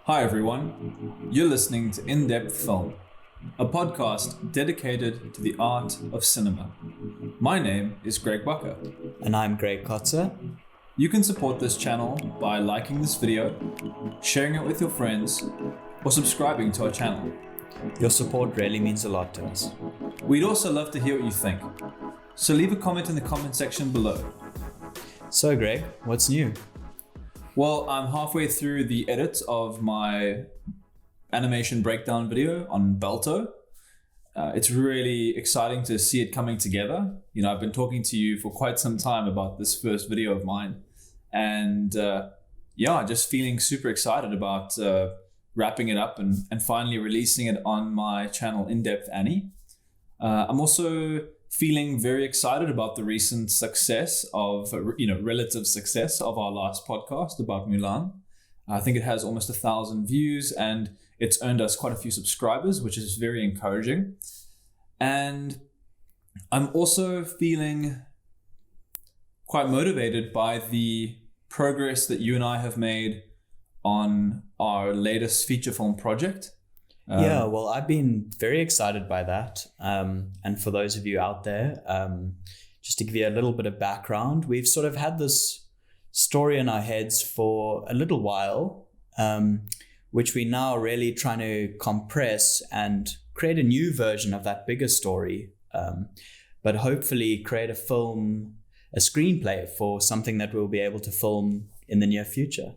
Hi everyone, you're listening to In-Depth Film, a podcast dedicated to the art of cinema. My name is Greg Bakker. And I'm Greg Kotze. You can support this channel by liking this video, sharing it with your friends, or subscribing to our channel. Your support really means a lot to us. We'd also love to hear what you think, so leave a comment in the comment section below. So Greg, what's new? Well, I'm halfway through the edit of my animation breakdown video on Balto. It's really exciting to see it coming together. You know, I've been talking to you for quite some time about this first video of mine. And just feeling super excited about wrapping it up and finally releasing it on my channel, In-Depth Annie. I'm also feeling very excited about the recent success of, relative success of our last podcast about Mulan. I think it has almost 1,000 views and it's earned us quite a few subscribers, which is very encouraging. And I'm also feeling quite motivated by the progress that you and I have made on our latest feature film project. Well, I've been very excited by that. And for those of you out there, just to give you a little bit of background, we've sort of had this story in our heads for a little while, which we're now really trying to compress and create a new version of that bigger story, but hopefully create a screenplay for something that we'll be able to film in the near future.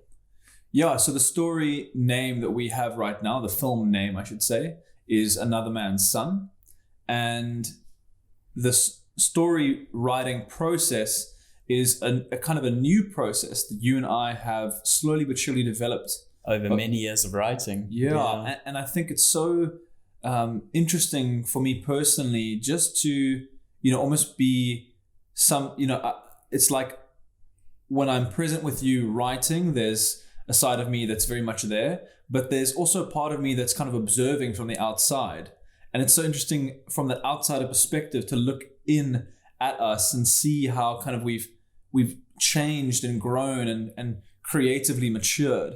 Yeah, so the story name that we have right now, the film name, I should say, is Another Man's Son. And the story writing process is a kind of a new process that you and I have slowly but surely developed. Over many years of writing. Yeah. And I think it's so interesting for me personally just to, almost be it's like when I'm present with you writing, there's a side of me that's very much there, but there's also a part of me that's kind of observing from the outside. And it's so interesting from that outsider perspective to look in at us and see how kind of we've changed and grown and creatively matured.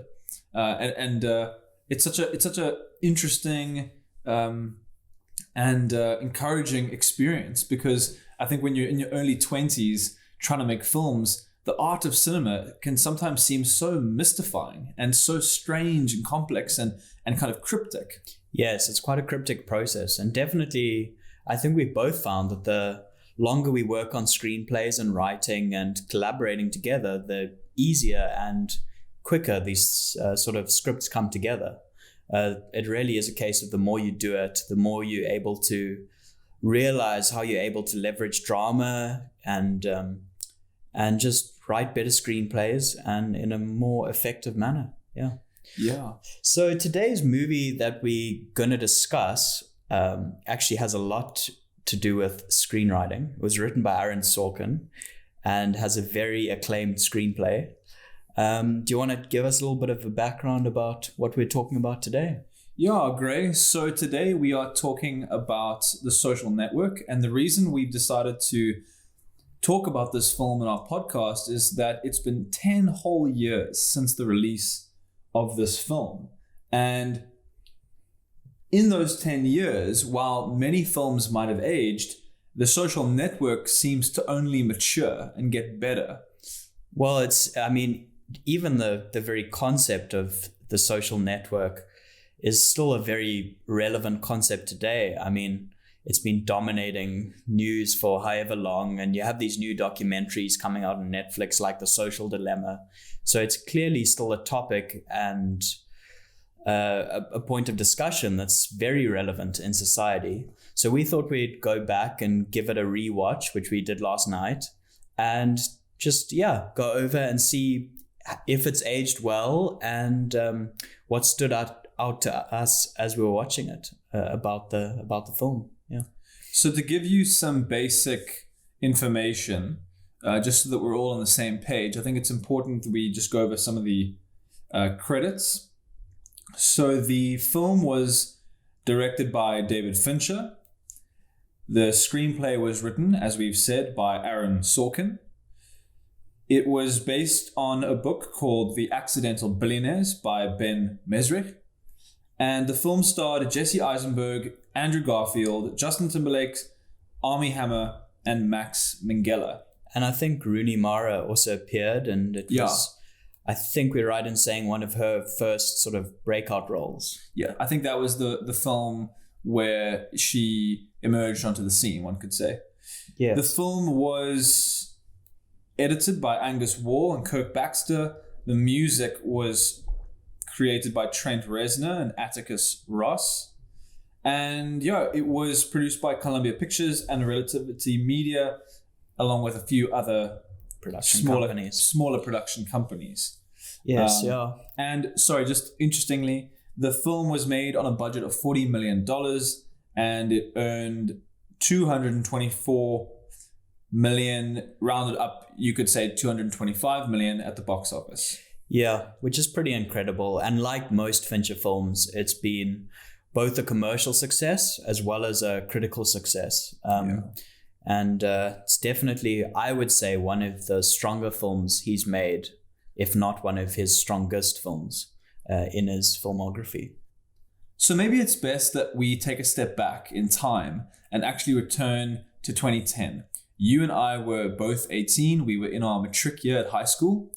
It's such a interesting and encouraging experience, because I think when you're in your early 20s trying to make films, the art of cinema can sometimes seem so mystifying and so strange and complex and kind of cryptic. Yes, it's quite a cryptic process. And definitely, I think we've both found that the longer we work on screenplays and writing and collaborating together, the easier and quicker these sort of scripts come together. It really is a case of the more you do it, the more you're able to realize how you're able to leverage drama and just write better screenplays and in a more effective manner. Yeah. So today's movie that we're going to discuss actually has a lot to do with screenwriting. It was written by Aaron Sorkin and has a very acclaimed screenplay. Do you want to give us a little bit of a background about what we're talking about today? Yeah, Gray. So today we are talking about The Social Network, and the reason we've decided to talk about this film in our podcast is that it's been 10 whole years since the release of this film. And in those 10 years, while many films might have aged, The Social Network seems to only mature and get better. Well, even the very concept of the social network is still a very relevant concept today. I mean, it's been dominating news for however long, and you have these new documentaries coming out on Netflix like The Social Dilemma. So it's clearly still a topic and a point of discussion that's very relevant in society. So we thought we'd go back and give it a rewatch, which we did last night, and just, go over and see if it's aged well and what stood out to us as we were watching it about the film. Yeah. So to give you some basic information, just so that we're all on the same page, I think it's important that we just go over some of the credits. So the film was directed by David Fincher. The screenplay was written, as we've said, by Aaron Sorkin. It was based on a book called The Accidental Billionaires by Ben Mesrich. And the film starred Jesse Eisenberg, Andrew Garfield, Justin Timberlake, Armie Hammer, and Max Minghella. And I think Rooney Mara also appeared, and it was, I think we're right in saying, one of her first sort of breakout roles. Yeah, I think that was the film where she emerged onto the scene, one could say. Yeah. The film was edited by Angus Wall and Kirk Baxter. The music was created by Trent Reznor and Atticus Ross. And it was produced by Columbia Pictures and Relativity Media, along with a few other smaller production companies. Yes, And sorry, just interestingly, the film was made on a budget of $40 million and it earned $224 million, rounded up, you could say $225 million at the box office. Yeah, which is pretty incredible. And like most Fincher films, it's been both a commercial success as well as a critical success. And it's definitely, I would say, one of the stronger films he's made, if not one of his strongest films in his filmography. So maybe it's best that we take a step back in time and actually return to 2010. You and I were both 18. We were in our matric year at high school.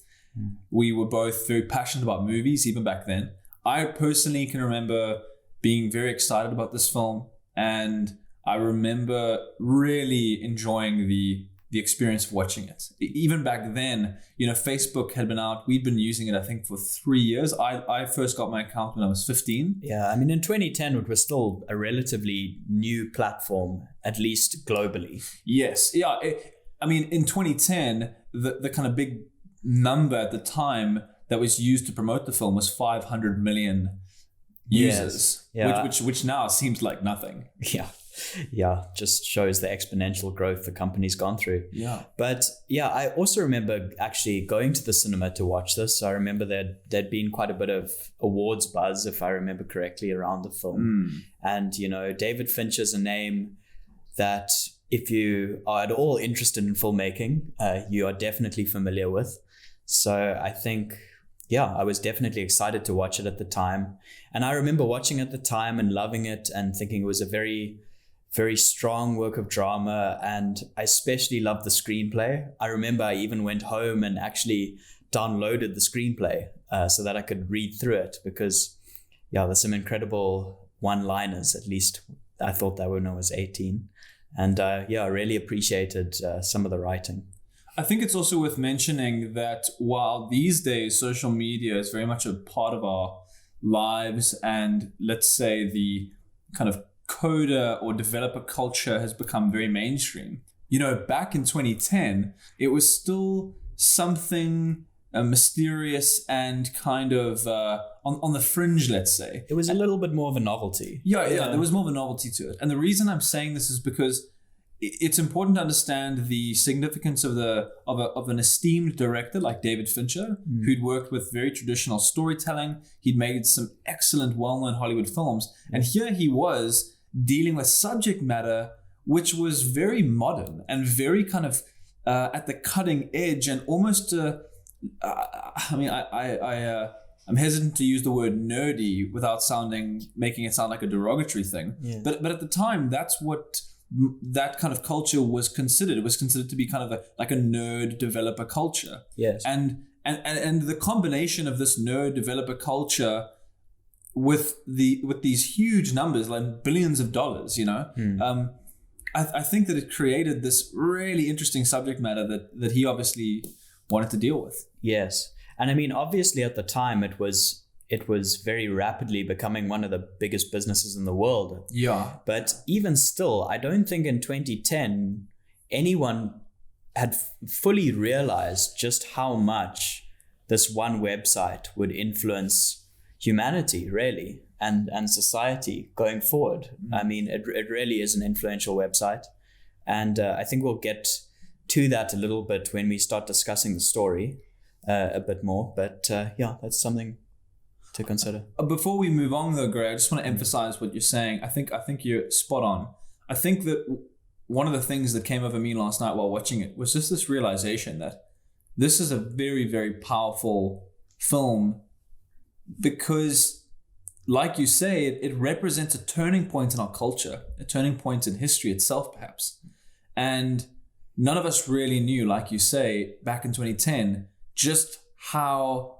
We were both very passionate about movies, even back then. I personally can remember being very excited about this film, and I remember really enjoying the experience of watching it. Even back then, Facebook had been out. We'd been using it, I think, for 3 years. I first got my account when I was 15. Yeah, I mean, in 2010, it was still a relatively new platform, at least globally. Yes, yeah. In 2010, the kind of big number at the time that was used to promote the film was 500 million users, which now seems like nothing. Yeah, just shows the exponential growth the company's gone through. Yeah. But I also remember actually going to the cinema to watch this. I remember there'd been quite a bit of awards buzz, if I remember correctly, around the film. And, David Fincher's a name that if you are at all interested in filmmaking, you are definitely familiar with. So I think, I was definitely excited to watch it at the time. And I remember watching it at the time and loving it and thinking it was a very, very strong work of drama. And I especially loved the screenplay. I remember I even went home and actually downloaded the screenplay so that I could read through it because, there's some incredible one-liners, at least I thought that when I was 18. And I really appreciated some of the writing. I think it's also worth mentioning that while these days social media is very much a part of our lives, and let's say the kind of coder or developer culture has become very mainstream, back in 2010, it was still something mysterious and kind of on the fringe, let's say. It was a little bit more of a novelty. Yeah, there was more of a novelty to it. And the reason I'm saying this is because it's important to understand the significance of an esteemed director like David Fincher, who'd worked with very traditional storytelling. He'd made some excellent, well-known Hollywood films. And here he was dealing with subject matter which was very modern and very kind of at the cutting edge and almost, I'm hesitant to use the word nerdy without making it sound like a derogatory thing. Yeah. But at the time, that's what that kind of culture was considered. It was considered to be kind of like a nerd developer culture. Yes. And the combination of this nerd developer culture with these huge numbers, like billions of dollars, I think that it created this really interesting subject matter that he obviously wanted to deal with. Yes. And I mean, obviously at the time it was very rapidly becoming one of the biggest businesses in the world. Yeah. But even still, I don't think in 2010 anyone had fully realized just how much this one website would influence humanity, really, and society going forward. I mean, it really is an influential website. And I think we'll get to that a little bit when we start discussing the story a bit more. But that's something to consider. Before we move on though, Greg, I just want to emphasize what you're saying. I think you're spot on. I think that one of the things that came over me last night while watching it was just this realization that, this is a very, very powerful film because, like you say, it represents a turning point in our culture, a turning point in history itself, perhaps. And none of us really knew, like you say, back in 2010, just how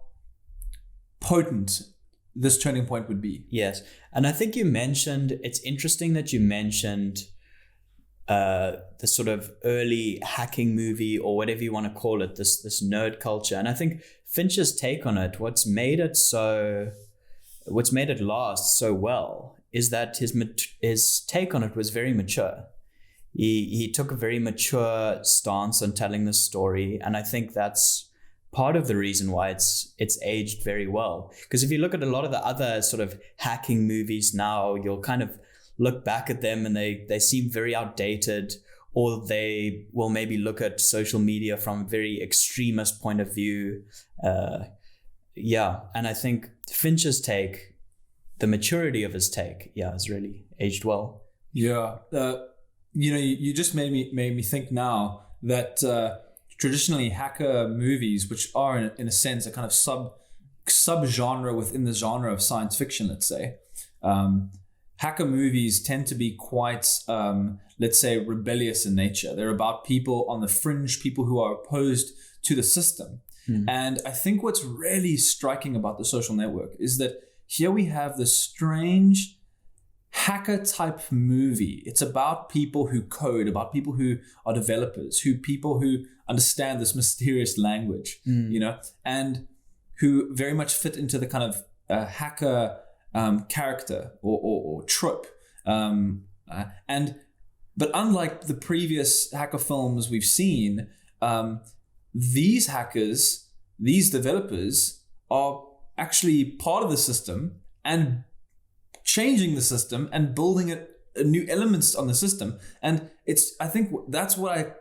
potent this turning point would be. Yes. And I think it's interesting that you mentioned the sort of early hacking movie, or whatever you want to call it, this nerd culture. And I think Fincher's take on it, what's made it last so well, is that his take on it was very mature. He took a very mature stance on telling this story, and I think that's part of the reason why it's aged very well. Because if you look at a lot of the other sort of hacking movies now, you'll kind of look back at them and they seem very outdated, or they will maybe look at social media from a very extremist point of view. And I think Fincher's take, the maturity of his take, has really aged well. Yeah. You just made me think now that traditionally hacker movies, which are in a sense a kind of sub-genre within the genre of science fiction, let's say, hacker movies tend to be quite, let's say, rebellious in nature. They're about people on the fringe, people who are opposed to the system. And I think what's really striking about The Social Network is that here we have this strange hacker type movie. It's about people who code, about people who are developers, people who understand this mysterious language, and who very much fit into the kind of hacker character or trope. But unlike the previous hacker films we've seen, these hackers, these developers, are actually part of the system and changing the system and building new elements on the system. And I think that's what I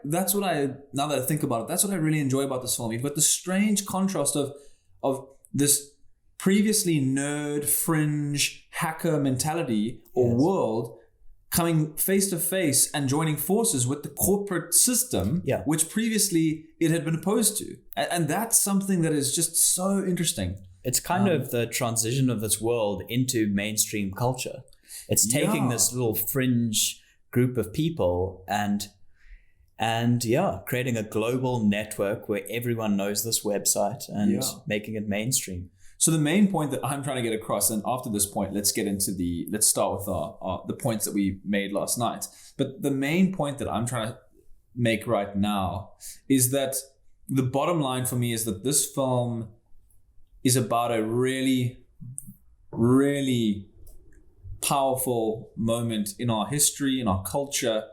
now that I think about it, that's what I really enjoy about this film. You've got the strange contrast of this previously nerd fringe hacker mentality or world coming face to face and joining forces with the corporate system, which previously it had been opposed to. And that's something that is just so interesting. It's kind of the transition of this world into mainstream culture. It's taking this little fringe group of people and creating a global network where everyone knows this website and making it mainstream. So the main point that I'm trying to get across, and after this point, let's start with the points that we made last night. But the main point that I'm trying to make right now is that the bottom line for me is that this film is about a really, really powerful moment in our history, in our culture,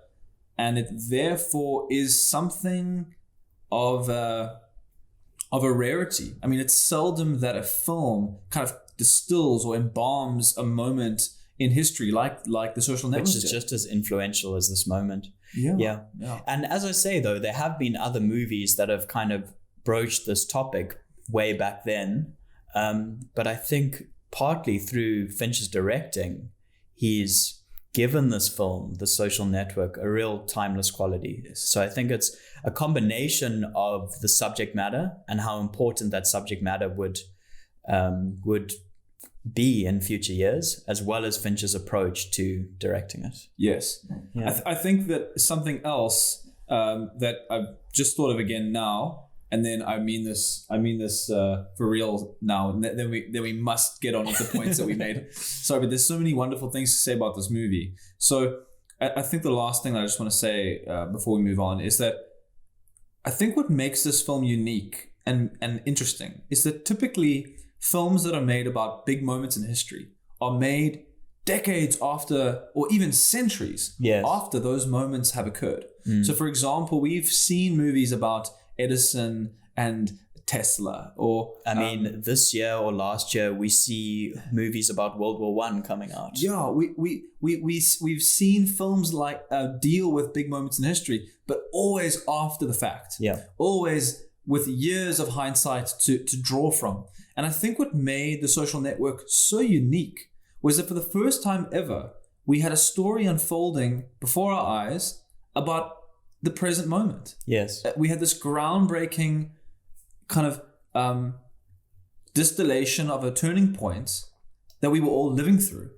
and it therefore is something of a rarity. I mean, it's seldom that a film kind of distills or embalms a moment in history like The Social Network, which is just as influential as this moment. Yeah. And as I say, though, there have been other movies that have kind of broached this topic way back then. But I think partly through Fincher's directing, he's given this film, The Social Network, a real timeless quality. So I think it's a combination of the subject matter and how important that subject matter would be in future years, as well as Fincher's approach to directing it. Yes. Yeah. I think that something else that I've just thought of again now, and then I mean this for real now, and then we must get on with the points that we made. Sorry, but there's so many wonderful things to say about this movie. So I think the last thing I just want to say before we move on is that I think what makes this film unique and interesting is that typically films that are made about big moments in history are made decades after, or even centuries after those moments have occurred. So for example, we've seen movies about Edison and Tesla, or this year or last year we see movies about World War I coming out. Yeah, we've seen films like deal with big moments in history, but always after the fact. Yeah, always with years of hindsight to draw from. And I think what made The Social Network so unique was that for the first time ever, we had a story unfolding before our eyes about the present moment. Yes. We had this groundbreaking kind of distillation of a turning point that we were all living through.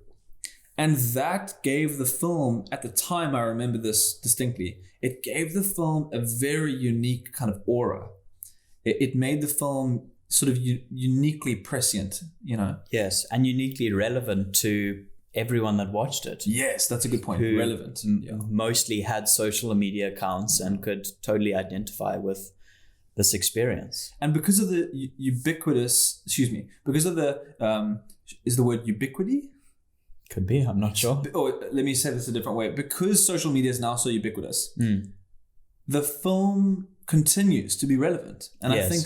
And that gave the film, at the time, I remember this distinctly, it gave the film a very unique kind of aura. It made the film sort of uniquely prescient, Yes, and uniquely relevant to everyone that watched it. Yes, that's a good point. Who Relevant. mostly had social media accounts and could totally identify with this experience. And because of the because of the, is the word ubiquity? Could be, I'm not sure. Or let me say this a different way. Because social media is now so ubiquitous, the film continues to be relevant. And yes, I think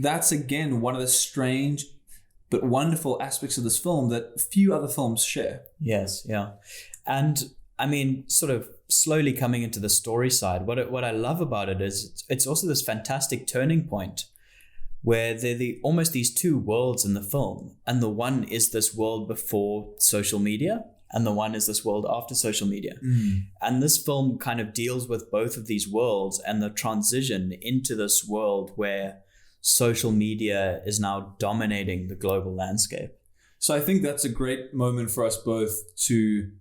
that's again one of the strange but wonderful aspects of this film that few other films share. Yes, yeah. And I mean, sort of slowly coming into the story side, what I love about it is it's also this fantastic turning point where they're almost these two worlds in the film. And the one is this world before social media, and the one is this world after social media. And this film kind of deals with both of these worlds and the transition into this world where social media is now dominating the global landscape. So I think that's a great moment for us both to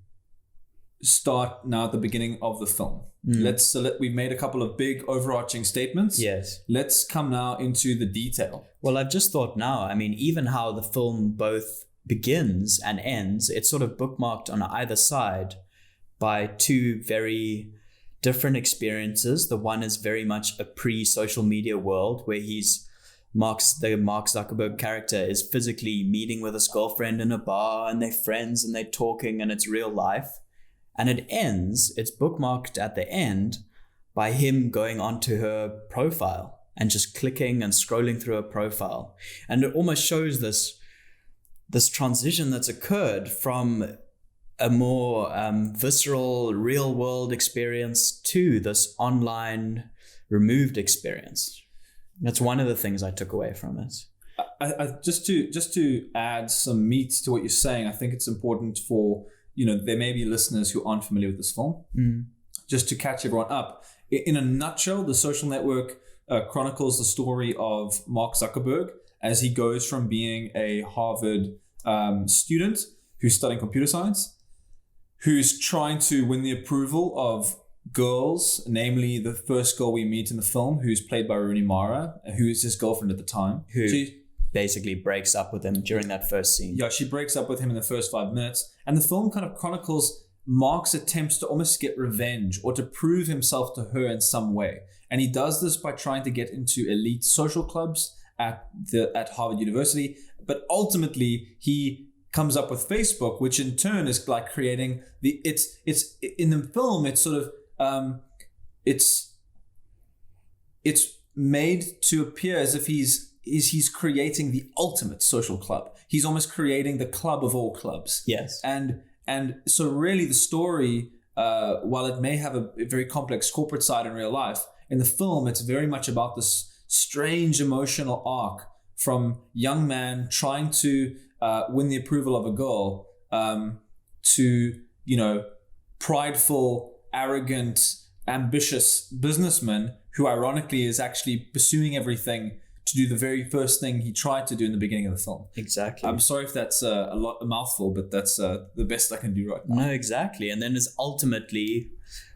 start now at the beginning of the film. We've made a couple of big overarching statements. Yes. Let's come now into the detail. Well, I've just thought now, I mean, even how the film both begins and ends, it's sort of bookmarked on either side by two very different experiences. The one is very much a pre-social media world where the Mark Zuckerberg character is physically meeting with his girlfriend in a bar and they're friends and they're talking and it's real life. And it's bookmarked at the end by him going onto her profile and just clicking and scrolling through her profile. And it almost shows this transition that's occurred from a more visceral, real world experience to this online removed experience. That's one of the things I took away from it. I just to add some meat to what you're saying, I think it's important for, there may be listeners who aren't familiar with this film. Just to catch everyone up. In a nutshell, The Social Network chronicles the story of Mark Zuckerberg as he goes from being a Harvard student who's studying computer science, who's trying to win the approval of girls, namely the first girl we meet in the film, who's played by Rooney Mara, who's his girlfriend at the time. She basically breaks up with him during that first scene. Yeah, she breaks up with him in the first 5 minutes. And the film kind of chronicles Mark's attempts to almost get revenge or to prove himself to her in some way. And he does this by trying to get into elite social clubs at Harvard University. But ultimately, he comes up with Facebook, which in turn is like creating it's in the film, it's sort of, it's made to appear as if he's creating the ultimate social club. He's almost creating the club of all clubs. Yes. And so really the story, while it may have a very complex corporate side in real life, in the film, it's very much about this strange emotional arc from young man trying to win the approval of a girl to, prideful, arrogant, ambitious businessman who ironically is actually pursuing everything to do the very first thing he tried to do in the beginning of the film. Exactly. I'm sorry if that's a mouthful, but that's the best I can do right now. No, exactly. And then is ultimately,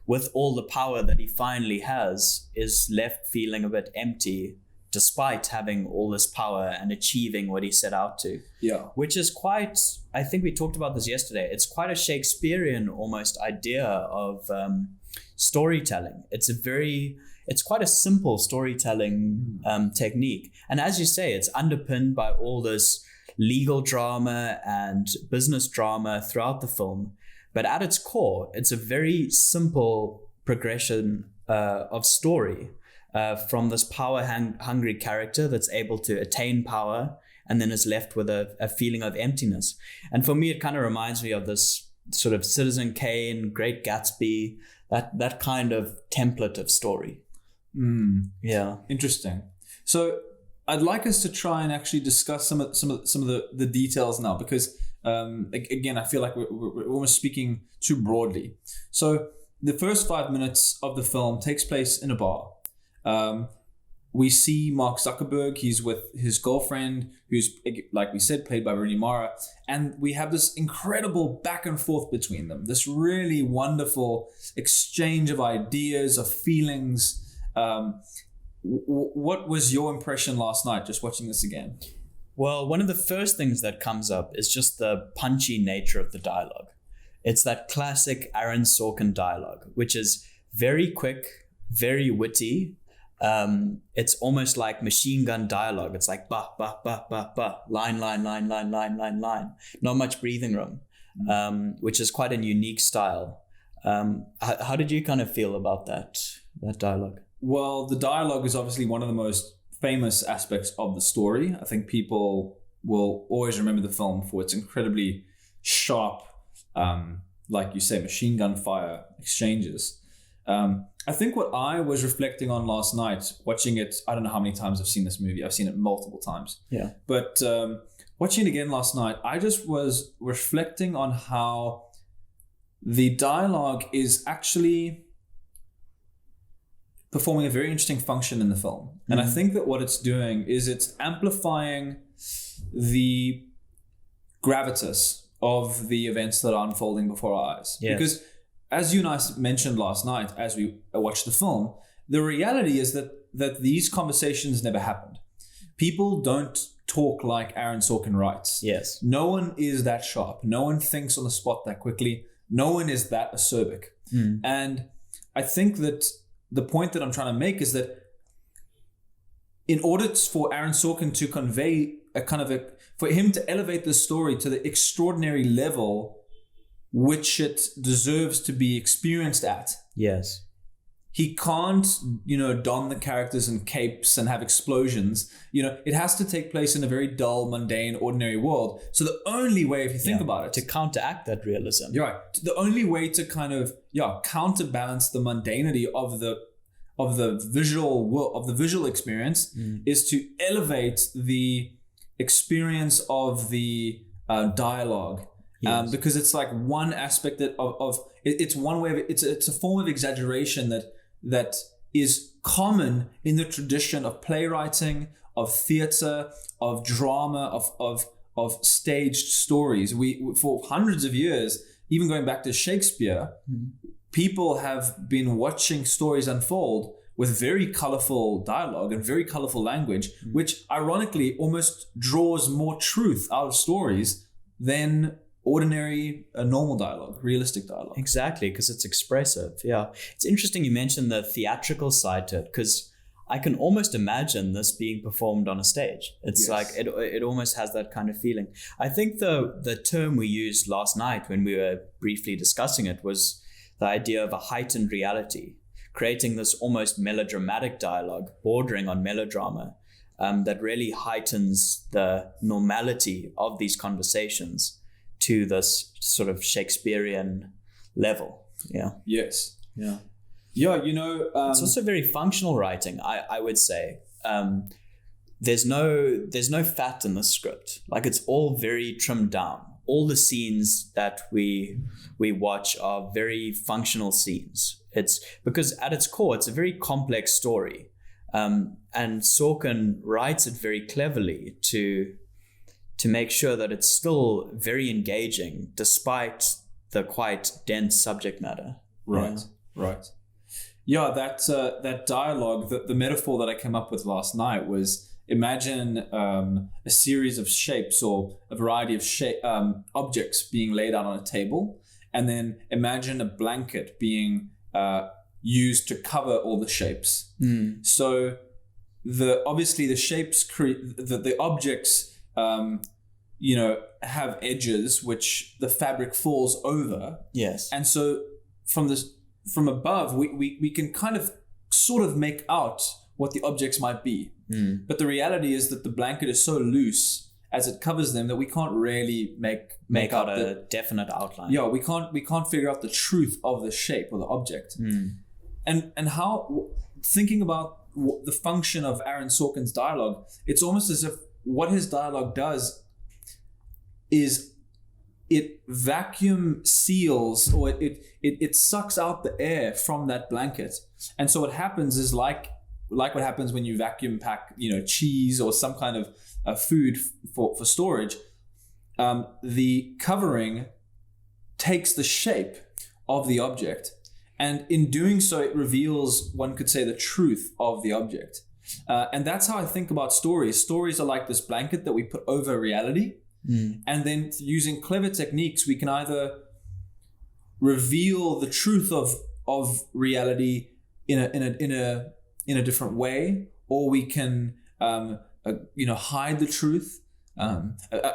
with all the power that he finally has, is left feeling a bit empty, despite having all this power and achieving what he set out to. Yeah. Which is quite, I think we talked about this yesterday, it's quite a Shakespearean almost idea of storytelling. It's quite a simple storytelling technique. And as you say, it's underpinned by all this legal drama and business drama throughout the film. But at its core, it's a very simple progression of story from this power-hungry character that's able to attain power and then is left with a feeling of emptiness. And for me, it kind of reminds me of this sort of Citizen Kane, Great Gatsby, that kind of template of story. Yeah. Interesting. So I'd like us to try and actually discuss some of the details now, because again, I feel like we're almost speaking too broadly. So the first 5 minutes of the film takes place in a bar. we see Mark Zuckerberg. He's with his girlfriend, who's, like we said, played by Rooney Mara. And we have this incredible back and forth between them, this really wonderful exchange of ideas, of feelings. What was your impression last night, just watching this again? Well, one of the first things that comes up is just the punchy nature of the dialogue. It's that classic Aaron Sorkin dialogue, which is very quick, very witty. It's almost like machine gun dialogue. It's like bah, bah, bah, bah, bah, line, line, line, line, line, line, line. Not much breathing room, which is quite a unique style. How did you kind of feel about that dialogue? Well, the dialogue is obviously one of the most famous aspects of the story. I think people will always remember the film for its incredibly sharp, like you say, machine gun fire exchanges. I think what I was reflecting on last night, watching it, I don't know how many times I've seen this movie. I've seen it multiple times. Yeah. But watching it again last night, I just was reflecting on how the dialogue is actually performing a very interesting function in the film. And I think that what it's doing is it's amplifying the gravitas of the events that are unfolding before our eyes. Yes. Because as you and I mentioned last night, as we watched the film, the reality is that these conversations never happened. People don't talk like Aaron Sorkin writes. Yes. No one is that sharp. No one thinks on the spot that quickly. No one is that acerbic. And I think that the point that I'm trying to make is that in order for Aaron Sorkin to convey for him to elevate the story to the extraordinary level which it deserves to be experienced at. Yes. He can't, don the characters in capes and have explosions. It has to take place in a very dull, mundane, ordinary world. So the only way, if you think about it, to counteract that realism. You're right. The only way to kind of counterbalance the mundanity of the visual world, of the visual experience, is to elevate the experience of the dialogue. Yes. Because it's like one aspect it's one way of it. It's a form of exaggeration that is common in the tradition of playwriting, of theater, of drama, of staged stories. We for hundreds of years, even going back to Shakespeare, people have been watching stories unfold with very colorful dialogue and very colorful language, which ironically almost draws more truth out of stories than ordinary, normal dialogue, realistic dialogue. Exactly, because it's expressive. Yeah. It's interesting you mentioned the theatrical side to it, because I can almost imagine this being performed on a stage. It's like, it almost has that kind of feeling. I think the term we used last night when we were briefly discussing it was the idea of a heightened reality, creating this almost melodramatic dialogue bordering on melodrama that really heightens the normality of these conversations to this sort of Shakespearean level. Yeah. Yes. Yeah. Yeah, it's also very functional writing, I would say. There's no fat in the script. Like, it's all very trimmed down. All the scenes that we watch are very functional scenes. It's because at its core, it's a very complex story. And Sorkin writes it very cleverly to make sure that it's still very engaging despite the quite dense subject matter. Right. Yeah, that dialogue, the metaphor that I came up with last night was, imagine a series of shapes or a variety of objects being laid out on a table, and then imagine a blanket being used to cover all the shapes. So obviously the shapes, the objects have edges which the fabric falls over. Yes. And so from above, we can kind of sort of make out what the objects might be. But the reality is that the blanket is so loose as it covers them that we can't really make out a definite outline. Yeah, we can't figure out the truth of the shape or the object. And how, thinking about the function of Aaron Sorkin's dialogue, it's almost as if what his dialogue does is it vacuum seals, or it sucks out the air from that blanket. And so what happens is, like like what happens when you vacuum pack, cheese or some kind of food for storage. The covering takes the shape of the object, and in doing so, it reveals, one could say, the truth of the object. And that's how I think about stories. Stories are like this blanket that we put over reality, and then using clever techniques, we can either reveal the truth of reality in a different way, or we can hide the truth.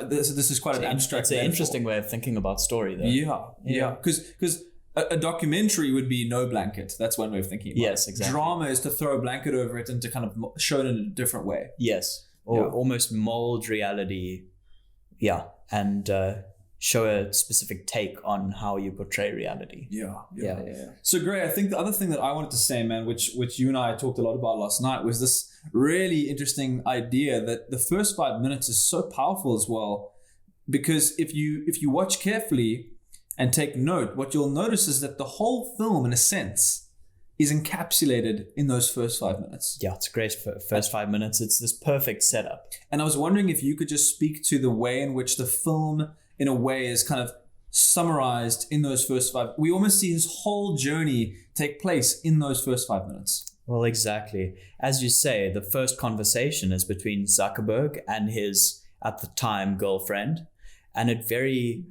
This is quite an abstract. It's an interesting way of thinking about story, though. Yeah. Because a documentary would be no blanket. That's one way of thinking about it. Yes, exactly. Drama is to throw a blanket over it and to kind of show it in a different way. Yes, or almost mold reality. Yeah, and show a specific take on how you portray reality. Yeah. So, Gray, I think the other thing that I wanted to say, man, which you and I talked a lot about last night, was this really interesting idea that the first 5 minutes is so powerful as well, because if you watch carefully and take note, what you'll notice is that the whole film, in a sense, is encapsulated in those first 5 minutes. Yeah, it's a great first 5 minutes. It's this perfect setup. And I was wondering if you could just speak to the way in which the film, in a way, is kind of summarized in those first 5. We almost see his whole journey take place in those first 5 minutes. Well, exactly. As you say, the first conversation is between Zuckerberg and his, at the time, girlfriend. And it very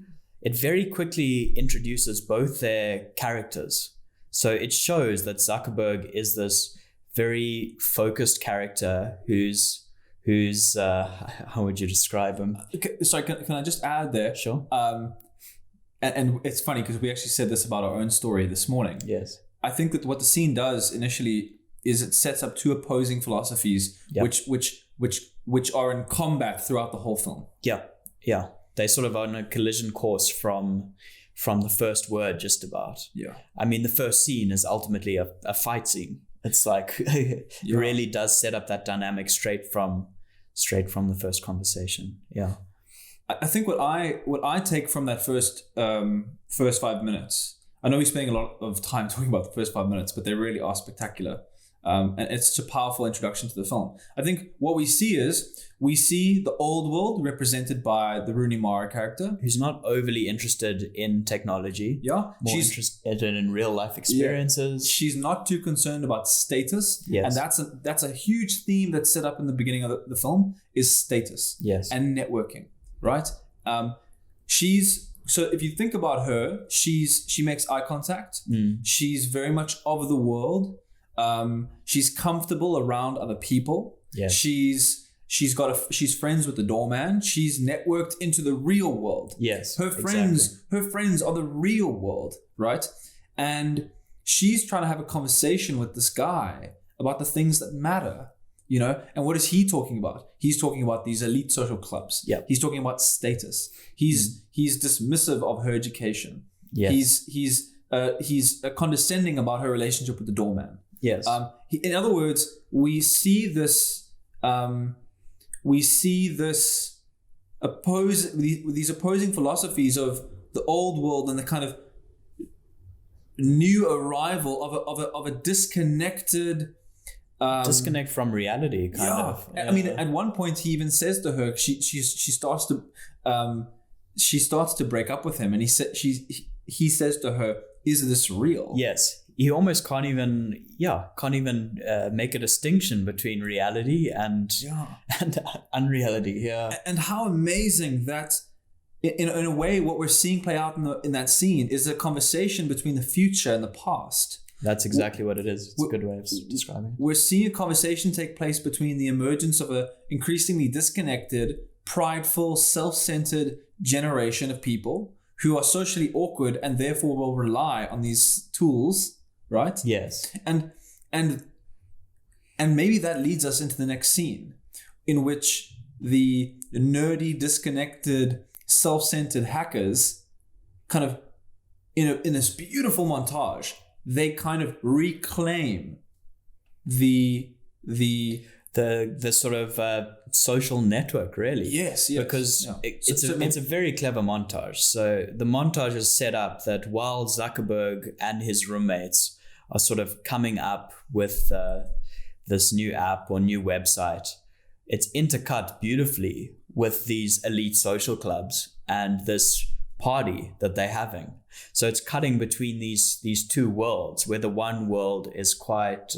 quickly introduces both their characters. So it shows that Zuckerberg is this very focused character who's how would you describe him? Okay, sorry, can I just add there? Sure. And it's funny because we actually said this about our own story this morning. Yes. I think that what the scene does initially is it sets up two opposing philosophies, which are in combat throughout the whole film. Yeah. They sort of are on a collision course from the first word, just about. Yeah. I mean, the first scene is ultimately a fight scene. It's like it really does set up that dynamic straight from the first conversation. Yeah. I think what I take from that first 5 minutes, I know we're spending a lot of time talking about the first 5 minutes, but they really are spectacular. And it's such a powerful introduction to the film. I think what we see the old world represented by the Rooney Mara character, who's not overly interested in technology. Yeah, more interested in real life experiences. Yeah. She's not too concerned about status. Yes. And that's a huge theme that's set up in the beginning of the film, is status. Yes. And networking, right? So if you think about her, she makes eye contact. She's very much of the world. She's comfortable around other people. Yes. She's friends with the doorman. She's networked into the real world. Yes. Her friends are the real world, right? And she's trying to have a conversation with this guy about the things that matter, And what is he talking about? He's talking about these elite social clubs. Yeah. He's talking about status. He's dismissive of her education. Yes. He's condescending about her relationship with the doorman. Yes. In other words, we see these opposing philosophies of the old world and the kind of new arrival of a disconnected disconnect from reality, kind of. Yeah. I mean, at one point he even says to her, she starts to break up with him, and he says to her, "Is this real?" Yes. He almost can't even make a distinction between reality and unreality. Yeah. And how amazing that, in a way, what we're seeing play out in that scene is a conversation between the future and the past. That's exactly what it is. It's a good way of describing it. We're seeing a conversation take place between the emergence of a increasingly disconnected, prideful, self-centered generation of people who are socially awkward and therefore will rely on these tools, right? Yes. And maybe that leads us into the next scene, in which the nerdy, disconnected, self-centered hackers kind of, in this beautiful montage, they kind of reclaim the sort of social network, really. Yes. Because it's a very clever montage. So the montage is set up that while Zuckerberg and his roommates are sort of coming up with this new app or new website, it's intercut beautifully with these elite social clubs and this party that they're having. So it's cutting between these two worlds, where the one world is quite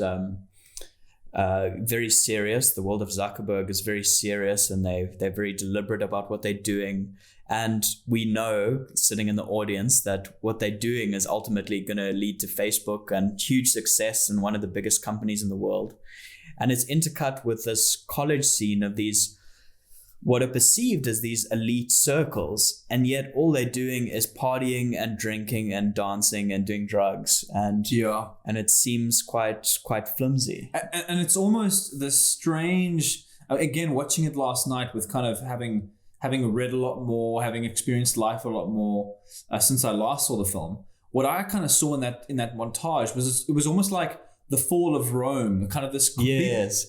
very serious. The world of Zuckerberg is very serious, and they're very deliberate about what they're doing. And we know, sitting in the audience, that what they're doing is ultimately going to lead to Facebook and huge success and one of the biggest companies in the world. And it's intercut with this college scene of these, what are perceived as these elite circles, and yet all they're doing is partying and drinking and dancing and doing drugs, and it seems quite flimsy. And it's almost this strange. Again, watching it last night with kind of having read a lot more, having experienced life a lot more since I last saw the film. What I kind of saw in that montage was it was almost like the fall of Rome, kind of this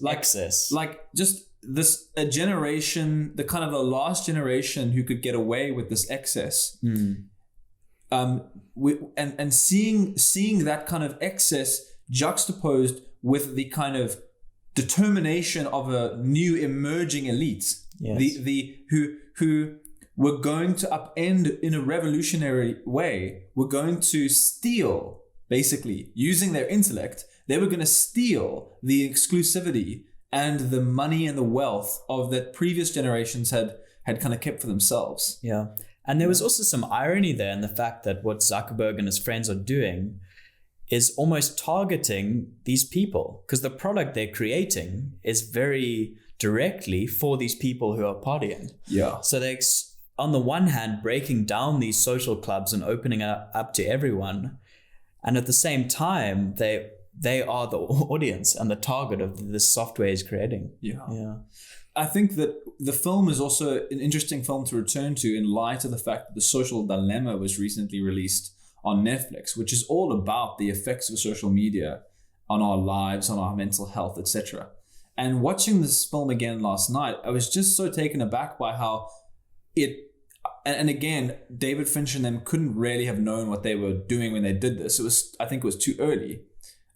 excess, like just this a generation, the kind of the last generation who could get away with this excess, and seeing that kind of excess juxtaposed with the kind of determination of a new emerging elite, who were going to upend in a revolutionary way, were going to steal, basically using their intellect. They were going to steal the exclusivity and the money and the wealth of that previous generations had kind of kept for themselves. Yeah. And there was also some irony there in the fact that what Zuckerberg and his friends are doing is almost targeting these people, because the product they're creating is very directly for these people who are partying. Yeah. So they're, on the one hand, breaking down these social clubs and opening it up to everyone. And at the same time, they are the audience and the target of this software is creating. Yeah. I think that the film is also an interesting film to return to in light of the fact that The Social Dilemma was recently released on Netflix, which is all about the effects of social media on our lives, on our mental health, etc. And watching this film again last night, I was just so taken aback by how and again, David Fincher and them couldn't really have known what they were doing when they did this. I think it was too early.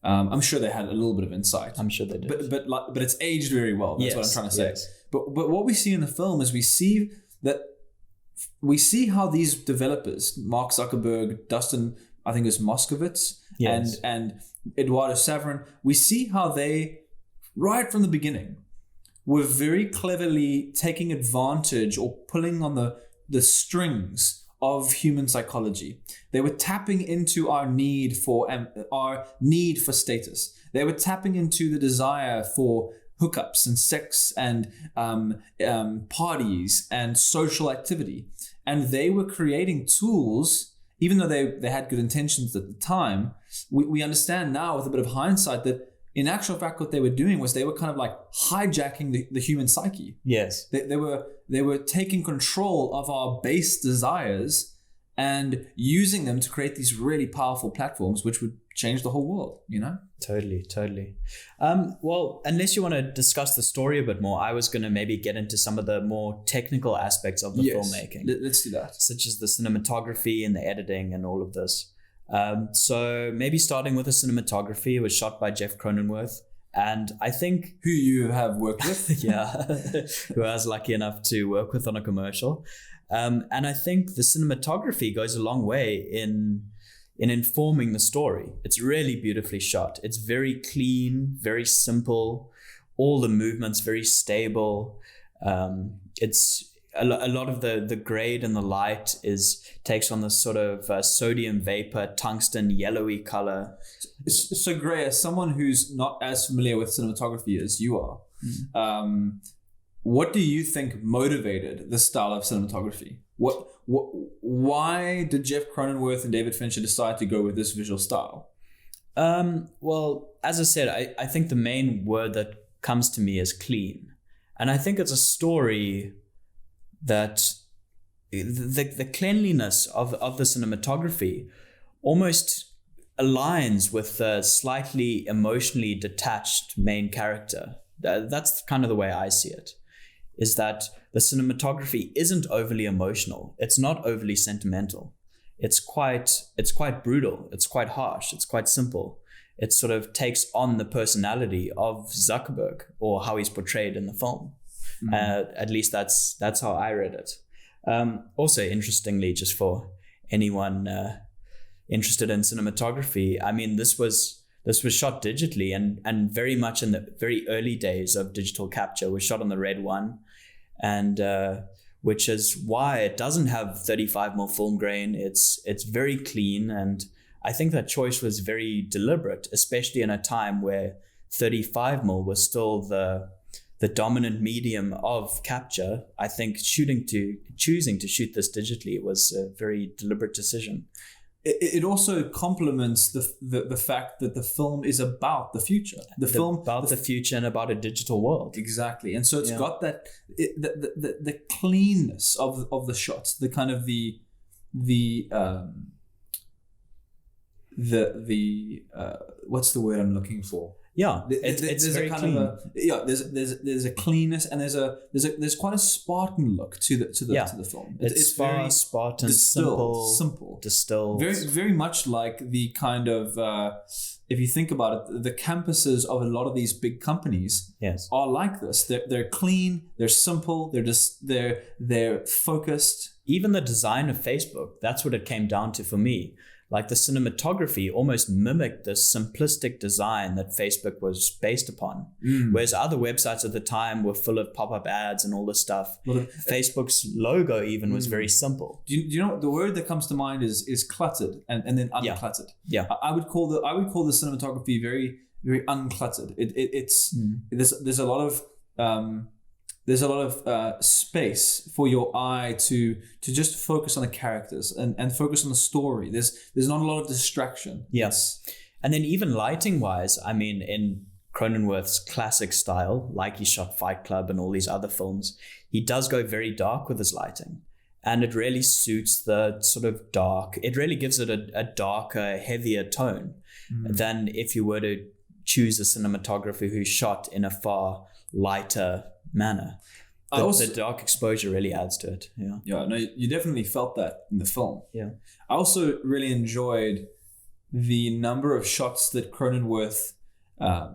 I'm sure they had a little bit of insight. I'm sure they did. But it's aged very well. That's what I'm trying to say. Yes. But what we see in the film is we see how these developers, Mark Zuckerberg, Dustin, I think it's Moskovitz, and Eduardo Saverin, we see how they, right from the beginning, were very cleverly taking advantage or pulling on the strings of human psychology. They were tapping into our need for status. They were tapping into the desire for hookups and sex and parties and social activity. And they were creating tools, even though they had good intentions at the time. We understand now with a bit of hindsight that in actual fact, what they were doing was they were kind of like hijacking the human psyche. Yes. They were taking control of our base desires and using them to create these really powerful platforms, which would change the whole world, you know? Totally. Well, unless you want to discuss the story a bit more, I was going to maybe get into some of the more technical aspects of the filmmaking. Let's do that. Such as the cinematography and the editing and all of this. So maybe starting with the cinematography, it was shot by Jeff Cronenworth. And I think... Who you have worked with. Yeah, who I was lucky enough to work with on a commercial. And I think the cinematography goes a long way in informing the story. It's really beautifully shot. It's very clean, very simple. All the movements very stable. It's... A lot of the grade and the light takes on this sort of sodium vapor, tungsten, yellowy color. So Gray, as someone who's not as familiar with cinematography as you are, what do you think motivated this style of cinematography? Why did Jeff Cronenworth and David Fincher decide to go with this visual style? Well, as I said, I think the main word that comes to me is clean. And I think it's a story that the cleanliness of the cinematography almost aligns with the slightly emotionally detached main character. That's kind of the way I see it, is that the cinematography isn't overly emotional. It's not overly sentimental. It's quite brutal. It's quite harsh. It's quite simple. it sort of takes on the personality of Zuckerberg, or how he's portrayed in the film. At least that's how I read it. Also, interestingly, just for anyone interested in cinematography, I mean, this was shot digitally, and very much in the very early days of digital capture. Was shot on the Red One, and which is why it doesn't have 35mm film grain. It's very clean, and I think that choice was very deliberate, especially in a time where 35mm was still the dominant medium of capture. I think choosing to shoot this digitally was a very deliberate decision. It also complements the fact that the film is about the future. The film about the future and about a digital world. Exactly, and so it's got that the cleanness of the shots, the kind of the what's the word I'm looking for? Yeah, it's very clean. There's a cleanness, and there's quite a Spartan look to the film. It's very very Spartan, simple, distilled. Very very much like the kind of if you think about it, the campuses of a lot of these big companies are like this. They're clean, they're simple, they're focused. Even the design of Facebook, that's what it came down to for me. Like the cinematography almost mimicked the simplistic design that Facebook was based upon. Whereas other websites at the time were full of pop-up ads and all this stuff. Facebook's logo even was very simple. Do you know the word that comes to mind is cluttered and then uncluttered. Yeah. I would call the cinematography very, very uncluttered. There's a lot of space for your eye to just focus on the characters and focus on the story. There's not a lot of distraction. Yes. And then even lighting wise, I mean, in Cronenworth's classic style, like he shot Fight Club and all these other films, he does go very dark with his lighting. And it really suits the sort of dark. It really gives it a darker, heavier tone than if you were to choose a cinematographer who shot in a far lighter manner. The dark exposure really adds to it. Yeah, no, you definitely felt that in the film. Yeah. I also really enjoyed the number of shots that Cronenworth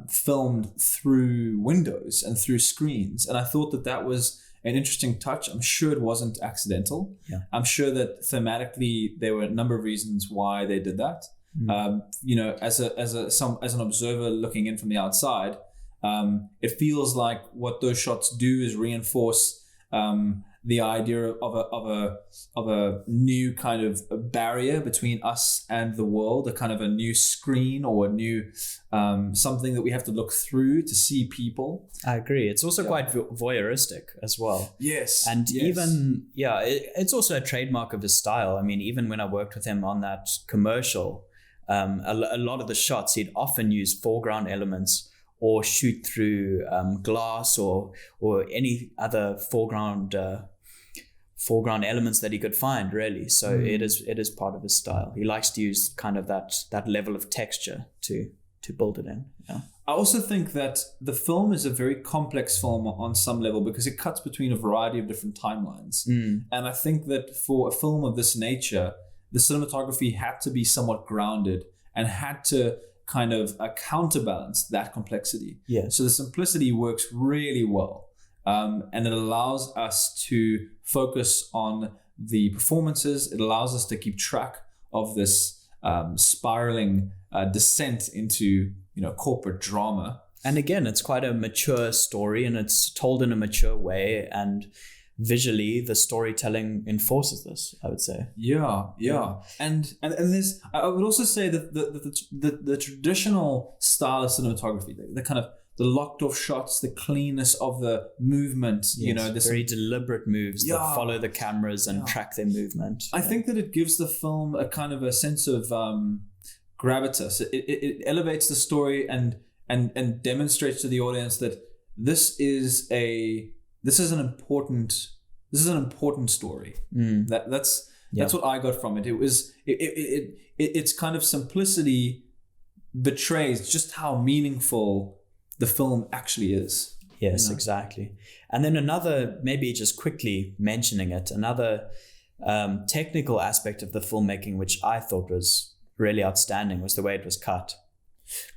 filmed through windows and through screens. And I thought that was an interesting touch. I'm sure it wasn't accidental. Yeah. I'm sure that thematically there were a number of reasons why they did that. As an observer looking in from the outside, it feels like what those shots do is reinforce the idea of a new kind of barrier between us and the world, a kind of a new screen or a new something that we have to look through to see people. I agree. It's also quite voyeuristic as well. Yes. And even, it's also a trademark of his style. I mean, even when I worked with him on that commercial, a lot of the shots, he'd often use foreground elements or shoot through glass or any other foreground elements that he could find, really. So it is part of his style. He likes to use kind of that level of texture to build it in. Yeah. I also think that the film is a very complex film on some level because it cuts between a variety of different timelines. And I think that for a film of this nature, the cinematography had to be somewhat grounded and had to kind of counterbalance that complexity. Yes. So the simplicity works really well. And it allows us to focus on the performances. It allows us to keep track of this spiraling descent into, corporate drama. And again, it's quite a mature story and it's told in a mature way, and visually the storytelling enforces this, I would say. Yeah. And there's, I would also say that the traditional style of cinematography, the kind of the locked off shots, the cleanness of the movement, this very deliberate moves that follow the cameras and track their movement. I think that it gives the film a kind of a sense of gravitas. It elevates the story and demonstrates to the audience that this is an important story. That's what I got from it. It was its kind of simplicity betrays just how meaningful the film actually is. Yes, exactly. And then another, maybe just quickly mentioning it, another technical aspect of the filmmaking which I thought was really outstanding was the way it was cut.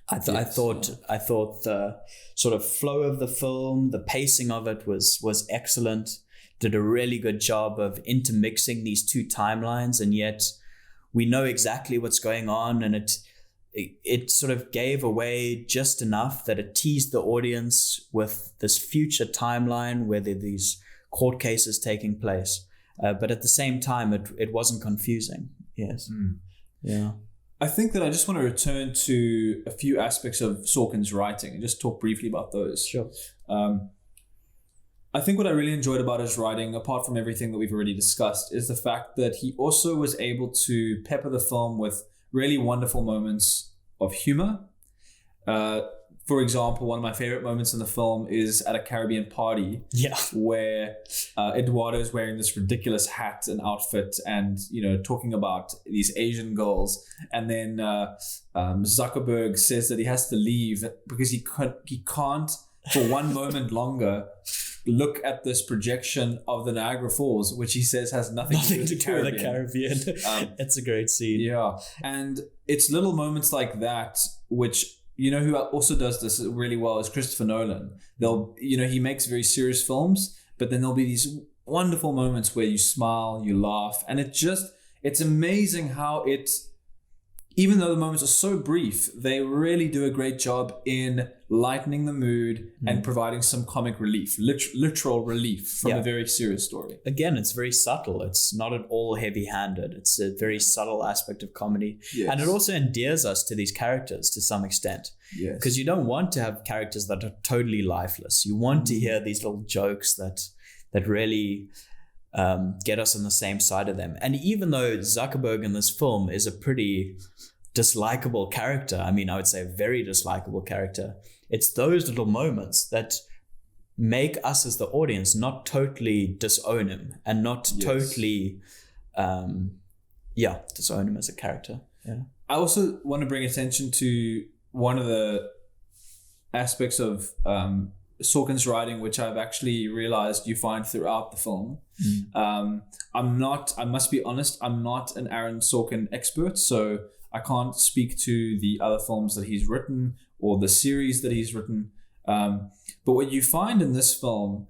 I thought the sort of flow of the film, the pacing of it was excellent. Did a really good job of intermixing these two timelines, and yet we know exactly what's going on, and it sort of gave away just enough that it teased the audience with this future timeline where there are these court cases taking place. But at the same time, it wasn't confusing. Yes. Yeah. I think that I just want to return to a few aspects of Sorkin's writing and just talk briefly about those. Sure. I think what I really enjoyed about his writing, apart from everything that we've already discussed, is the fact that he also was able to pepper the film with really wonderful moments of humor. For example, one of my favorite moments in the film is at a Caribbean party, where Eduardo is wearing this ridiculous hat and outfit, and talking about these Asian girls, and then Zuckerberg says that he has to leave because he can't for one moment longer look at this projection of the Niagara Falls, which he says has nothing to do with the Caribbean. It's a great scene. Yeah, and it's little moments like that which. Who also does this really well is Christopher Nolan. He makes very serious films, but then there'll be these wonderful moments where you smile, you laugh, and it's amazing how even though the moments are so brief, they really do a great job in lightening the mood and providing some comic relief, literal relief from a very serious story. Again, it's very subtle. It's not at all heavy-handed. It's a very subtle aspect of comedy. Yes. And it also endears us to these characters to some extent. Yes. Because you don't want to have characters that are totally lifeless. You want to hear these little jokes that really get us on the same side of them. And even though Zuckerberg in this film is a pretty dislikable character, I would say a very dislikable character, it's those little moments that make us as the audience not totally disown him and not totally disown him as a character. Yeah. I also want to bring attention to one of the aspects of Sorkin's writing, which I've actually realized you find throughout the film. I must be honest, I'm not an Aaron Sorkin expert, so I can't speak to the other films that he's written or the series that he's written. But what you find in this film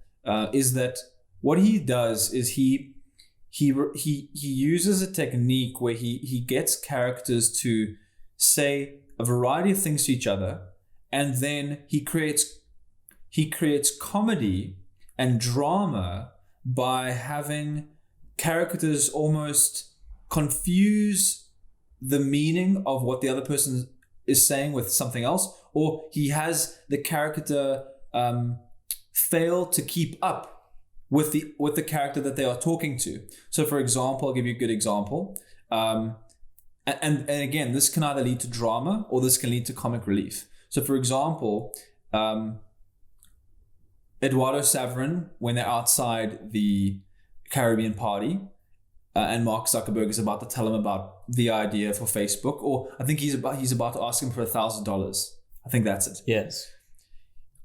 is that what he does is he uses a technique where he gets characters to say a variety of things to each other, and then he creates comedy and drama by having characters almost confuse the meaning of what the other person is saying with something else, or he has the character fail to keep up with the character that they are talking to. So, for example, I'll give you a good example. And again, this can either lead to drama or this can lead to comic relief. So, for example, Eduardo Saverin, when they're outside the Caribbean party, and Mark Zuckerberg is about to tell him about the idea for Facebook, or I think he's about to ask him for $1,000. I think that's it. Yes.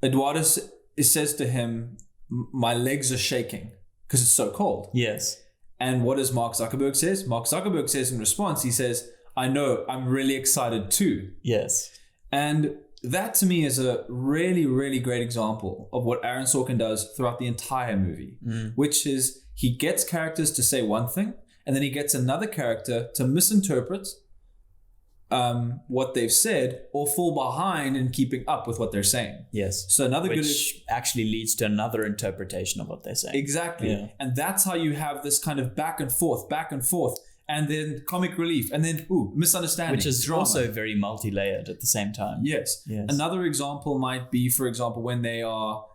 Eduardo says to him, "My legs are shaking because it's so cold." Yes. And what does Mark Zuckerberg says? Mark Zuckerberg says in response, he says, "I know, I'm really excited too." Yes. And that to me is a really, really great example of what Aaron Sorkin does throughout the entire movie, which is he gets characters to say one thing, and then he gets another character to misinterpret what they've said or fall behind in keeping up with what they're saying. Yes. So which actually leads to another interpretation of what they're saying. Exactly. Yeah. And that's how you have this kind of back and forth, and then comic relief, and then misunderstanding. Which is drama. Also very multi-layered at the same time. Yes. Another example might be, for example, when they are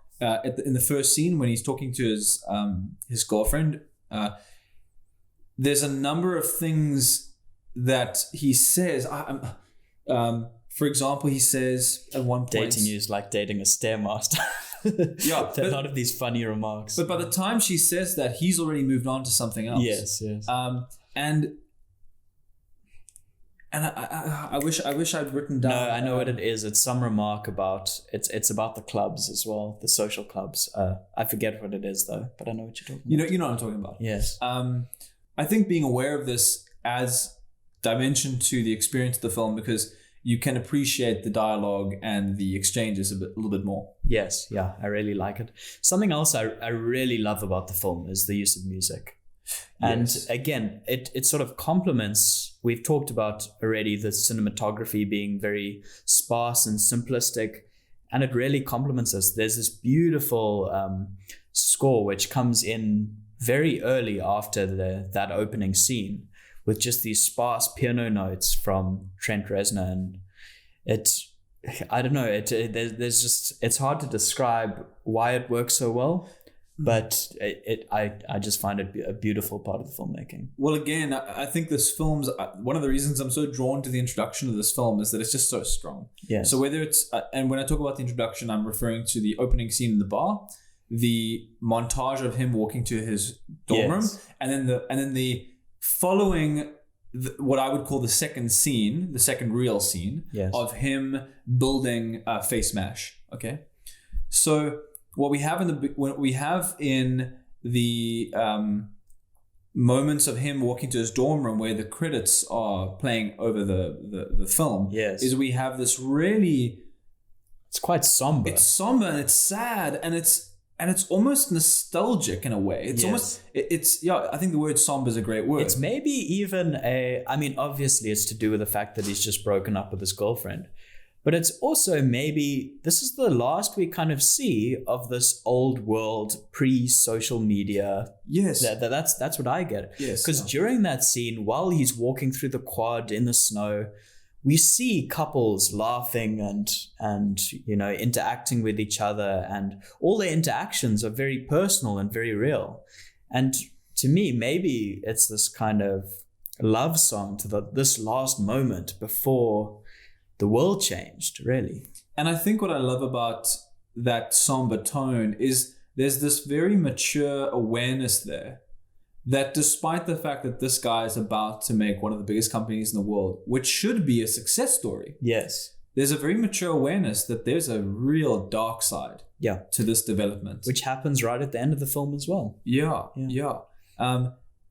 in the first scene when he's talking to his girlfriend. There's a number of things that he says. For example, he says at one point, "Dating you is like dating a stairmaster." Yeah, a lot of these funny remarks. But by the time she says that, he's already moved on to something else. Yes. And I wish I'd written down. No, I know what it is. It's some remark about it's about the clubs as well, the social clubs. I forget what it is though, but I know what you're talking about. You know what I'm talking about. Yes. I think being aware of this adds dimension to the experience of the film, because you can appreciate the dialogue and the exchanges a little bit more. Yes, yeah, I really like it. Something else I really love about the film is the use of music. And again, it sort of complements, we've talked about already the cinematography being very sparse and simplistic, and it really complements us. There's this beautiful score which comes in very early after that opening scene with just these sparse piano notes from Trent Reznor, and I don't know, there's just, it's hard to describe why it works so well. But I just find it a beautiful part of the filmmaking. Well, again, I think this film's, one of the reasons I'm so drawn to the introduction of this film is that it's just so strong. Yes. So whether it's, and when I talk about the introduction, I'm referring to the opening scene in the bar, the montage of him walking to his dorm room, and then the following, what I would call the second scene, the second real scene of him building Face Mash. Okay, so what we have in the moments of him walking to his dorm room where the credits are playing over the film is we have this really, it's quite somber. It's somber and it's sad and it's almost nostalgic in a way. It's almost I think the word somber is a great word. It's maybe even obviously it's to do with the fact that he's just broken up with his girlfriend. But it's also maybe this is the last we kind of see of this old world pre-social media. Yes. That's what I get. Yes. Because during that scene, while he's walking through the quad in the snow, we see couples laughing and interacting with each other, and all their interactions are very personal and very real. And to me, maybe it's this kind of love song to this last moment before the world changed, really. And I think what I love about that somber tone is there's this very mature awareness there that despite the fact that this guy is about to make one of the biggest companies in the world, which should be a success story. Yes. There's a very mature awareness that there's a real dark side to this development. Which happens right at the end of the film as well. Yeah.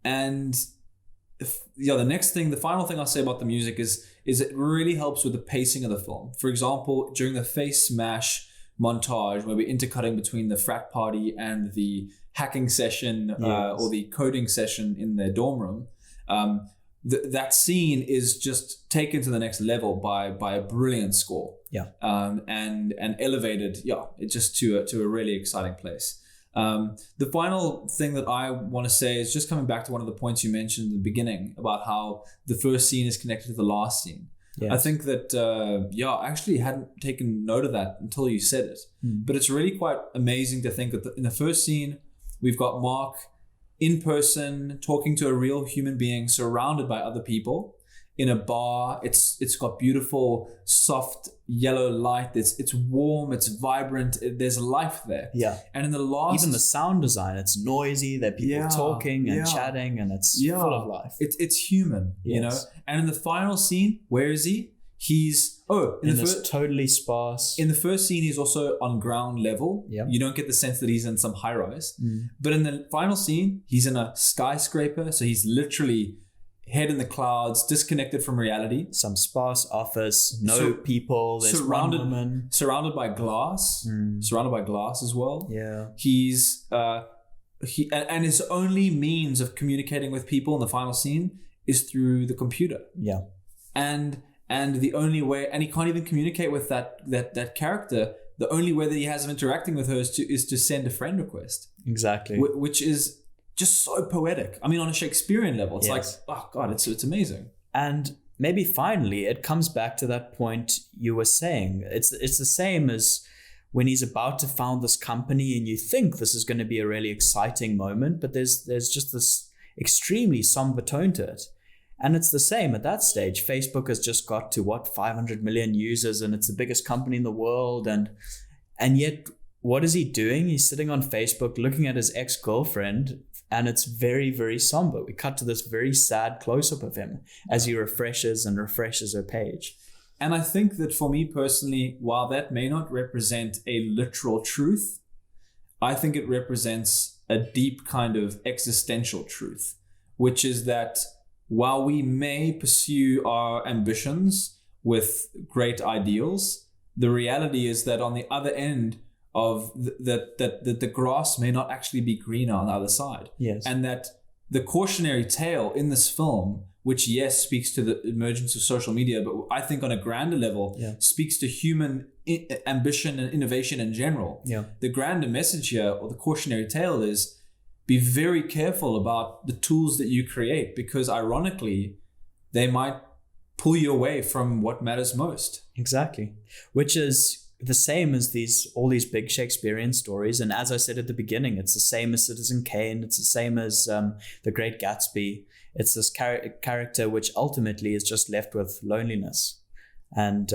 And the final thing I'll say about the music is it really helps with the pacing of the film. For example, during the Face Mash montage where we're intercutting between the frat party and the hacking session or the coding session in their dorm room, that scene is just taken to the next level by a brilliant score. And elevated just to a really exciting place. The final thing that I want to say is just coming back to one of the points you mentioned in the beginning about how the first scene is connected to the last scene. Yes. I think that, I actually hadn't taken note of that until you said it. But it's really quite amazing to think that in the first scene, we've got Mark in person talking to a real human being surrounded by other people in a bar. It's got beautiful, soft yellow light. It's warm. It's vibrant. There's life there. Yeah. And in the last, even the sound design, it's noisy. There are people talking and chatting, and it's full of life. It's human, you know. And in the final scene, where is he? He's in this totally sparse. In the first scene, he's also on ground level. Yeah. You don't get the sense that he's in some high rise. But in the final scene, he's in a skyscraper. So he's literally head in the clouds, disconnected from reality. Some sparse office, people. There's one woman. Surrounded by glass. Surrounded by glass as well. Yeah. He's and his only means of communicating with people in the final scene is through the computer. Yeah. And the only way, and he can't even communicate with that character. The only way that he has of interacting with her is to send a friend request. Exactly. Which is just so poetic. I mean, on a Shakespearean level, it's like, oh God, it's amazing. And maybe finally, it comes back to that point you were saying. It's the same as when he's about to found this company, and you think this is going to be a really exciting moment, but there's just this extremely somber tone to it. And it's the same at that stage. Facebook has just got to 500 million users, and it's the biggest company in the world. And yet, what is he doing? He's sitting on Facebook looking at his ex-girlfriend, and it's very, very somber. We cut to this very sad close-up of him as he refreshes her page. And I think that for me personally, while that may not represent a literal truth, I think it represents a deep kind of existential truth, which is that while we may pursue our ambitions with great ideals, the reality is that on the other end of that the grass may not actually be greener on the other side. Yes. And that the cautionary tale in this film, which yes speaks to the emergence of social media, but I think on a grander level speaks to human ambition and innovation in general. Yeah. The grander message here, or the cautionary tale, is be very careful about the tools that you create, because ironically, they might pull you away from what matters most. Exactly. Which is the same as all these big Shakespearean stories. And as I said at the beginning, it's the same as Citizen Kane. It's the same as The Great Gatsby. It's this character which ultimately is just left with loneliness. And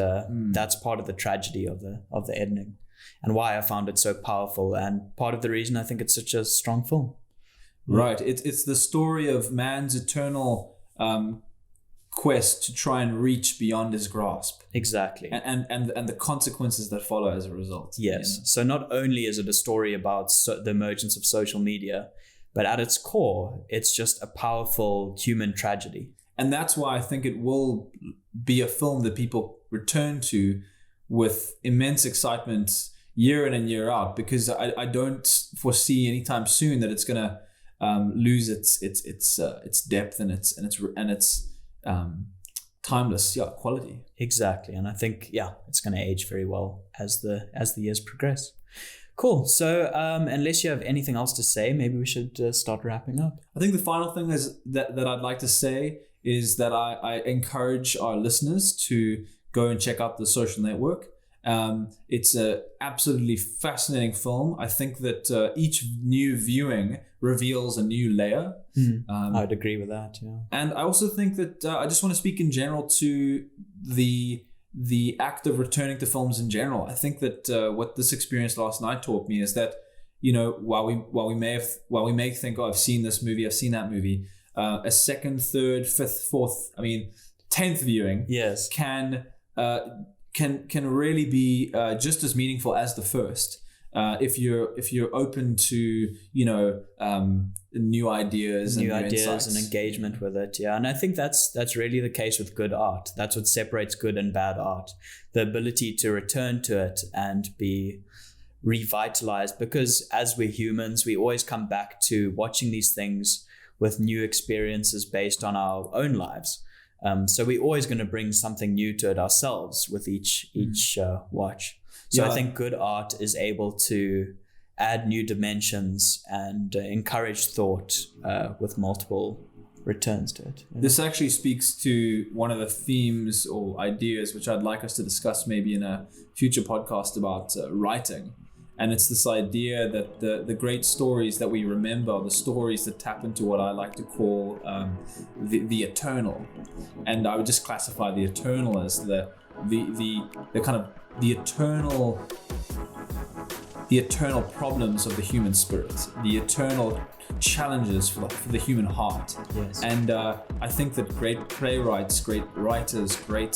that's part of the tragedy of the ending, and why I found it so powerful, and part of the reason I think it's such a strong film. Right. It's the story of man's eternal quest to try and reach beyond his grasp. Exactly. And the consequences that follow as a result. Yes. So not only is it a story about the emergence of social media, but at its core, it's just a powerful human tragedy. And that's why I think it will be a film that people return to with immense excitement year in and year out, because I don't foresee anytime soon that it's going to lose its depth and its timeless quality. Exactly. And I think it's going to age very well as the years progress. Cool. So unless you have anything else to say, maybe we should start wrapping up. I think the final thing is that I'd like to say is that I encourage our listeners to go and check out The Social Network. It's a absolutely fascinating film. I think that each new viewing reveals a new layer. I'd agree with that. Yeah. And I also think that I just want to speak in general to the act of returning to films in general. I think that what this experience last night taught me is that, while we may think, oh, I've seen this movie, I've seen that movie, a second, third, fifth, fourth, 10th viewing can really be just as meaningful as the first. If you're open to new ideas and engagement with it. Yeah. And I think that's really the case with good art. That's what separates good and bad art. The ability to return to it and be revitalized, because as we're humans, we always come back to watching these things with new experiences based on our own lives. So we're always going to bring something new to it ourselves with each watch. So I think good art is able to add new dimensions and encourage thought with multiple returns to it. This actually speaks to one of the themes or ideas which I'd like us to discuss maybe in a future podcast about writing. And it's this idea that the great stories that we remember are the stories that tap into what I like to call the eternal. And I would just classify the eternal as the kind of the eternal problems of the human spirit, the eternal challenges for the human heart. Yes. And I think that great playwrights, great writers, great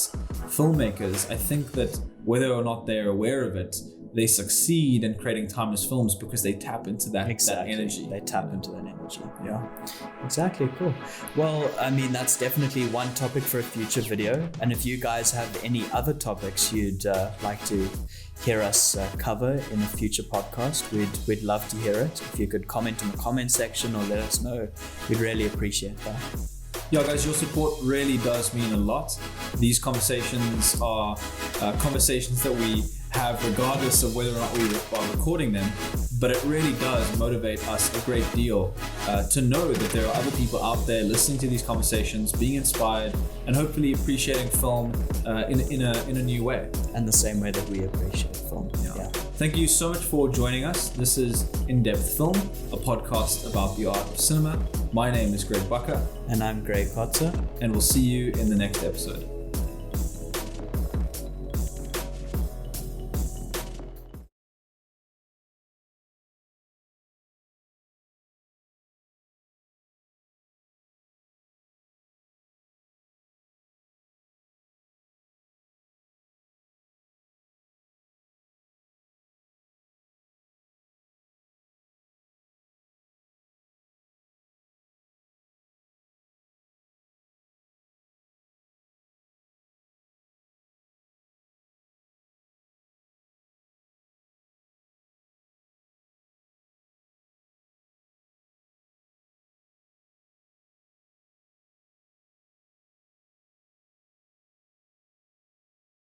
filmmakers, I think that whether or not they're aware of it, they succeed in creating timeless films because they tap into that energy. They tap into that energy. Yeah, exactly. Cool. Well, that's definitely one topic for a future video. And if you guys have any other topics you'd like to hear us cover in a future podcast, we'd love to hear it. If you could comment in the comment section or let us know, we'd really appreciate that. Yeah, guys, your support really does mean a lot. These conversations are conversations that we have regardless of whether or not we are recording them, but it really does motivate us a great deal to know that there are other people out there listening to these conversations, being inspired, and hopefully appreciating film in a new way. And the same way that we appreciate film. Yeah. Thank you so much for joining us. This is In Depth Film, a podcast about the art of cinema. My name is Greg Bakker. And I'm Greg Kotze. And we'll see you in the next episode.